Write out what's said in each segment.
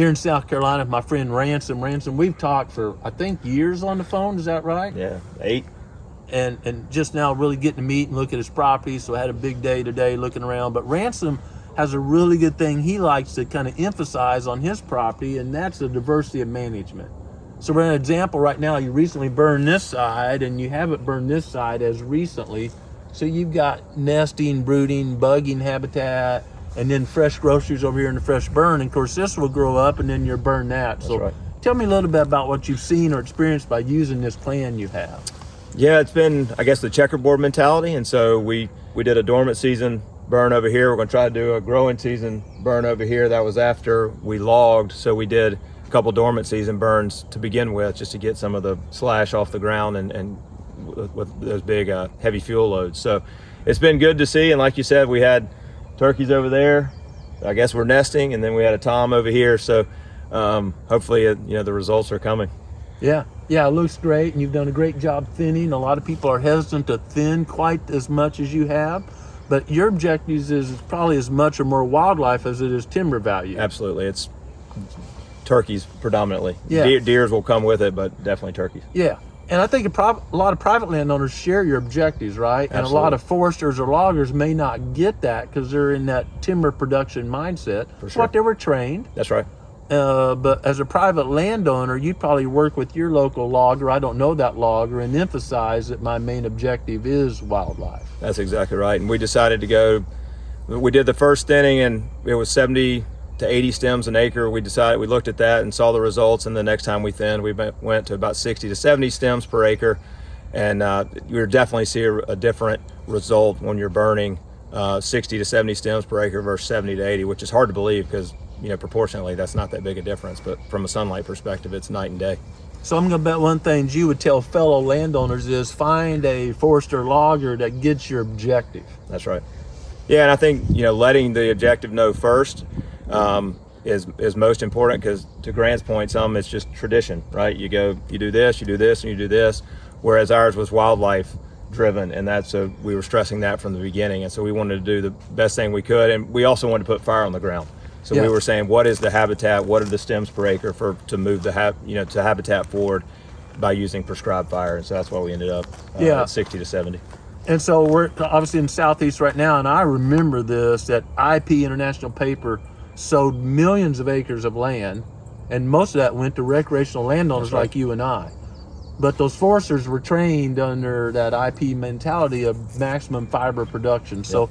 here in South Carolina with my friend Ransom. Ransom, we've talked for, I think, years on the phone. Is that right? Yeah, 8. And just now really getting to meet and look at his property. So I had a big day today looking around. But Ransom has a really good thing he likes to kind of emphasize on his property, and that's the diversity of management. So for an example, right now, you recently burned this side, and you haven't burned this side as recently. So you've got nesting, brooding, bugging habitat, and then fresh groceries over here in the fresh burn. And of course, this will grow up, and then you'll burn that. That's so right. Tell me a little bit about what you've seen or experienced by using this plan you have. Yeah, it's been, I guess, the checkerboard mentality. And so we did a dormant season burn over here. We're going to try to do a growing season burn over here. That was after we logged. So we did a couple dormant season burns to begin with, just to get some of the slash off the ground and with those big heavy fuel loads. So it's been good to see. And like you said, we had turkeys over there. I guess we're nesting, and then we had a tom over here. So hopefully, the results are coming. Yeah, it looks great, and you've done a great job thinning. A lot of people are hesitant to thin quite as much as you have, but your objectives is probably as much or more wildlife as it is timber value. Absolutely, it's turkeys predominantly. Yeah. Deers will come with it, but definitely turkeys. Yeah, and I think a lot of private landowners share your objectives, right? Absolutely. And a lot of foresters or loggers may not get that because they're in that timber production mindset. For sure. What they were trained. That's right. But as a private landowner, you probably work with your local logger, I don't know that logger, and emphasize that my main objective is wildlife. That's exactly right. And we decided to go, we did the first thinning, and it was 70 to 80 stems an acre. We looked at that and saw the results, and the next time we thinned, we went to about 60 to 70 stems per acre. And you definitely see a different result when you're burning 60 to 70 stems per acre versus 70 to 80, which is hard to believe because proportionately, that's not that big a difference, but from a sunlight perspective, it's night and day. So I'm gonna bet one thing you would tell fellow landowners is find a forester logger that gets your objective. That's right. Yeah, and I think, letting the objective know first is most important, because to Grant's point, it's just tradition, right? You do this, and you do this, whereas ours was wildlife driven, and we were stressing that from the beginning, and so we wanted to do the best thing we could, and we also wanted to put fire on the ground. So we were saying, what is the habitat? What are the stems per acre to move the habitat forward by using prescribed fire? And so that's why we ended up at 60 to 70. And so we're obviously in Southeast right now, and I remember this, that IP International Paper sowed millions of acres of land, and most of that went to recreational landowners like you and I. But those foresters were trained under that IP mentality of maximum fiber production. So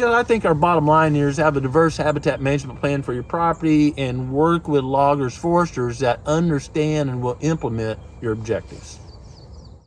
I think our bottom line here is have a diverse habitat management plan for your property and work with loggers, foresters that understand and will implement your objectives.